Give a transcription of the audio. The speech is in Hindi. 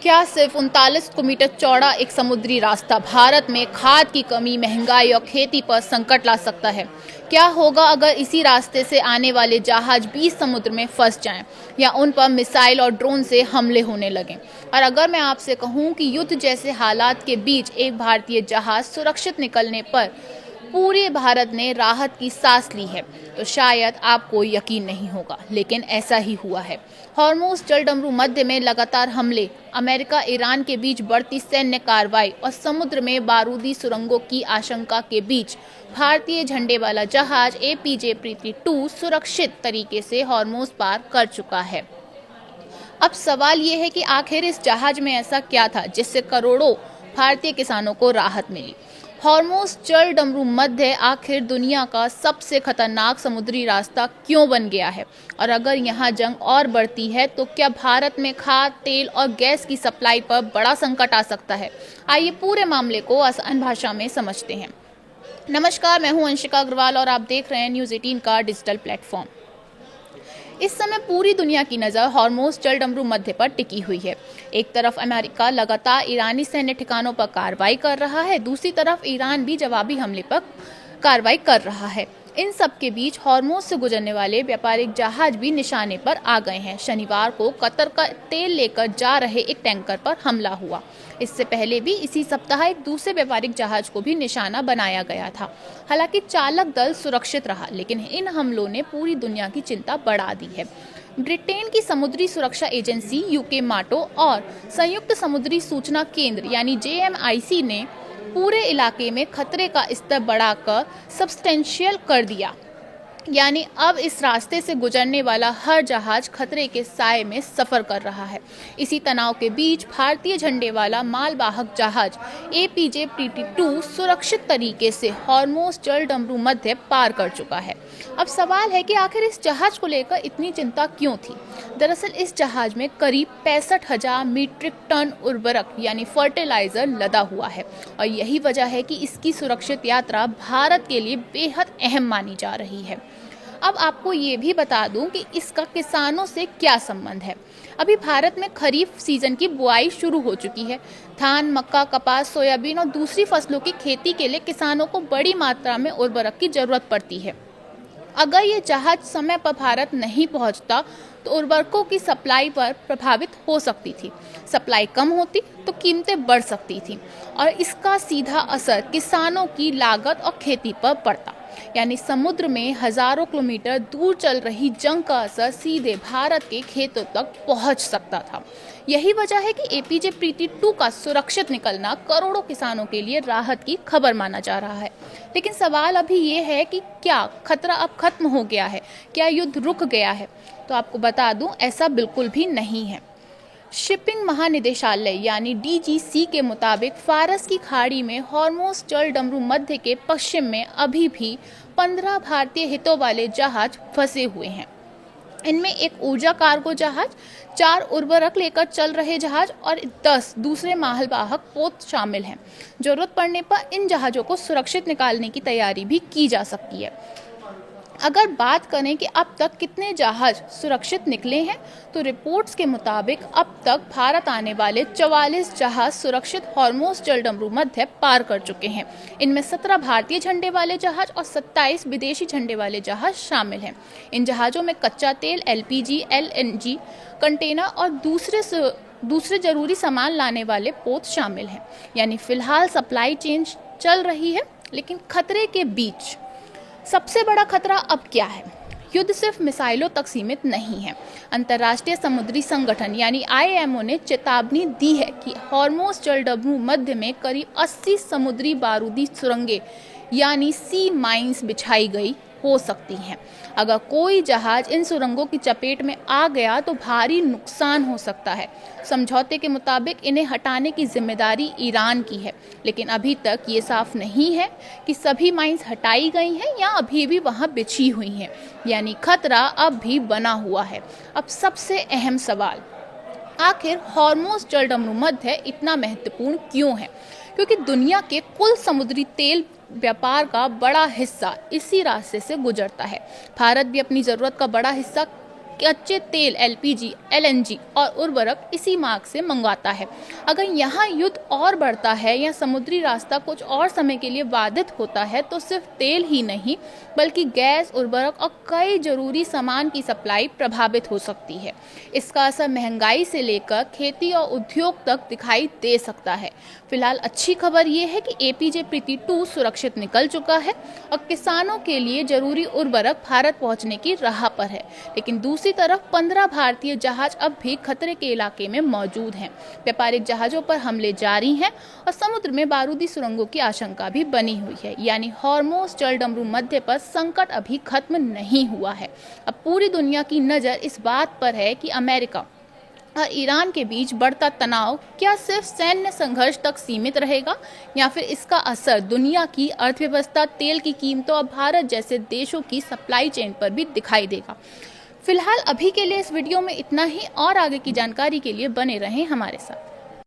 क्या सिर्फ 39 किलोमीटर चौड़ा एक समुद्री रास्ता भारत में खाद की कमी, महंगाई और खेती पर संकट ला सकता है? क्या होगा अगर इसी रास्ते से आने वाले जहाज 20 समुद्र में फंस जाएं या उन पर मिसाइल और ड्रोन से हमले होने लगें? और अगर मैं आपसे कहूं कि युद्ध जैसे हालात के बीच एक भारतीय जहाज सुरक्षित निकलने पर पूरे भारत ने राहत की सांस ली है, तो शायद आपको यकीन नहीं होगा, लेकिन ऐसा ही हुआ है। हॉर्मुज़ जलडमरू मध्य में लगातार हमले, अमेरिका ईरान के बीच बढ़ती सैन्य कार्रवाई और समुद्र में बारूदी सुरंगों की आशंका के बीच भारतीय झंडे वाला जहाज एपीजे प्रीति 2 सुरक्षित तरीके से हॉर्मुज़ पार कर चुका है। अब सवाल ये है कि आखिर इस जहाज में ऐसा क्या था जिससे करोड़ों भारतीय किसानों को राहत मिली। हॉर्मुज़ जलडमरू मध्य आखिर दुनिया का सबसे खतरनाक समुद्री रास्ता क्यों बन गया है, और अगर यहाँ जंग और बढ़ती है तो क्या भारत में खाद, तेल और गैस की सप्लाई पर बड़ा संकट आ सकता है? आइए पूरे मामले को आसान भाषा में समझते हैं। नमस्कार, मैं हूं अंशिका अग्रवाल और आप देख रहे हैं न्यूज़ 18 का डिजिटल प्लेटफॉर्म। इस समय पूरी दुनिया की नज़र हॉर्मुज़ जलडमरू मध्य पर टिकी हुई है। एक तरफ अमेरिका लगातार ईरानी सैन्य ठिकानों पर कार्रवाई कर रहा है, दूसरी तरफ ईरान भी जवाबी हमले पर कार्रवाई कर रहा है। इन सब के बीच हॉर्मुज़ से गुजरने वाले व्यापारिक जहाज भी निशाने पर आ गए हैं। शनिवार को कतर का तेल लेकर जा रहे एक टैंकर पर हमला हुआ। इससे पहले भी इसी सप्ताह एक दूसरे व्यापारिक जहाज को भी निशाना बनाया गया था। हालांकि चालक दल सुरक्षित रहा, लेकिन इन हमलों ने पूरी दुनिया की चिंता बढ़ा दी है। ब्रिटेन की समुद्री सुरक्षा एजेंसी यूके माटो और संयुक्त समुद्री सूचना केंद्र यानी JMIC ने पूरे इलाके में खतरे का स्तर बढ़ाकर सब्सटेंशियल कर दिया। यानी अब इस रास्ते से गुजरने वाला हर जहाज खतरे के साए में सफर कर रहा है। इसी तनाव के बीच भारतीय झंडे वाला मालवाहक जहाज एपीजे प्रीति 2 सुरक्षित तरीके से हॉर्मुज़ जलडमरू मध्य पार कर चुका है। अब सवाल है कि आखिर इस जहाज को लेकर इतनी चिंता क्यों थी? दरअसल इस जहाज में करीब 65,000 मीट्रिक टन उर्वरक यानी फर्टिलाइजर लदा हुआ है, और यही वजह है कि इसकी सुरक्षित यात्रा भारत के लिए बेहद अहम मानी जा रही है। अब आपको ये भी बता दूं कि इसका किसानों से क्या संबंध है। अभी भारत में खरीफ सीजन की बुआई शुरू हो चुकी है। धान, मक्का, कपास, सोयाबीन और दूसरी फसलों की खेती के लिए किसानों को बड़ी मात्रा में उर्वरक की जरूरत पड़ती है। अगर ये जहाज समय पर भारत नहीं पहुंचता तो उर्वरकों की सप्लाई पर प्रभावित हो सकती थी। सप्लाई कम होती तो कीमतें बढ़ सकती थी, और इसका सीधा असर किसानों की लागत और खेती पर पड़ता। यानी समुद्र में हजारों किलोमीटर दूर चल रही जंग का असर सीधे भारत के खेतों तक पहुंच सकता था। यही वजह है कि एपीजे प्रीति 2 का सुरक्षित निकलना करोड़ों किसानों के लिए राहत की खबर माना जा रहा है। लेकिन सवाल अभी ये है कि क्या खतरा अब खत्म हो गया है? क्या युद्ध रुक गया है? तो आपको बता दूं, ऐसा बिल्कुल भी नहीं है। शिपिंग महानिदेशालय यानी DGC के मुताबिक फारस की खाड़ी में हॉर्मुज़ जलडमरू मध्य के पश्चिम में अभी भी 15 भारतीय हितों वाले जहाज फंसे हुए हैं। इनमें एक ऊर्जा कार्गो जहाज, 4 उर्वरक लेकर चल रहे जहाज और 10 दूसरे मालवाहक पोत शामिल हैं। जरूरत पड़ने पर इन जहाज़ों को सुरक्षित निकालने की तैयारी भी की जा सकती है। अगर बात करें कि अब तक कितने जहाज सुरक्षित निकले हैं, तो रिपोर्ट्स के मुताबिक अब तक भारत आने वाले 44 जहाज सुरक्षित हॉर्मुज़ जलडमरू मध्य पार कर चुके हैं। इनमें 17 भारतीय झंडे वाले जहाज और 27 विदेशी झंडे वाले जहाज शामिल हैं। इन जहाज़ों में कच्चा तेल, LPG, LNG कंटेनर और दूसरे जरूरी सामान लाने वाले पोत शामिल हैं। यानी फिलहाल सप्लाई चेन चल रही है, लेकिन खतरे के बीच सबसे बड़ा खतरा अब क्या है? युद्ध सिर्फ मिसाइलों तक सीमित नहीं है। अंतर्राष्ट्रीय समुद्री संगठन यानी IMO ने चेतावनी दी है कि हॉर्मुज़ जलडमरू मध्य में करीब 80 समुद्री बारूदी सुरंगें यानी सी माइंस बिछाई गई हो सकती हैं। अगर कोई जहाज इन सुरंगों की चपेट में आ गया तो भारी नुकसान हो सकता है। समझौते के मुताबिक इन्हें हटाने की जिम्मेदारी ईरान की है, लेकिन अभी तक ये साफ नहीं है कि सभी माइंस हटाई गई हैं या अभी भी वहां बिछी हुई हैं। यानी खतरा अब भी बना हुआ है। अब सबसे अहम सवाल, आखिर हॉर्मुज़ जलडमरू मध्य इतना महत्वपूर्ण क्यों है? क्योंकि दुनिया के कुल समुद्री तेल व्यापार का बड़ा हिस्सा इसी रास्ते से गुजरता है। भारत भी अपनी ज़रूरत का बड़ा हिस्सा कच्चे तेल एलपीजी, एलएनजी और उर्वरक इसी मार्ग से मंगवाता है। अगर यहाँ युद्ध और बढ़ता है या समुद्री रास्ता कुछ और समय के लिए बाधित होता है तो सिर्फ तेल ही नहीं बल्कि गैस, उर्वरक और कई जरूरी सामान की सप्लाई प्रभावित हो सकती है। इसका असर महंगाई से लेकर खेती और उद्योग तक दिखाई दे सकता है। फिलहाल अच्छी खबर ये है कि एपीजे प्रीति 2 सुरक्षित निकल चुका है और किसानों के लिए जरूरी उर्वरक भारत पहुंचने की राह पर है। लेकिन दूसरी तरफ 15 भारतीय जहाज अब भी खतरे के इलाके में मौजूद हैं। व्यापारिक जहाजों पर हमले जारी हैं और समुद्र में बारूदी सुरंगों की आशंका भी बनी हुई है। यानी हॉर्मोज जलडमरू मध्य पर संकट अभी खत्म नहीं हुआ है। अब पूरी दुनिया की नज़र इस बात पर है कि अमेरिका और ईरान के बीच बढ़ता तनाव क्या सिर्फ सैन्य संघर्ष तक सीमित रहेगा या फिर इसका असर दुनिया की अर्थव्यवस्था, तेल की कीमतों और भारत जैसे देशों की सप्लाई चेन पर भी दिखाई देगा। फिलहाल अभी के लिए इस वीडियो में इतना ही और आगे की जानकारी के लिए बने रहें हमारे साथ।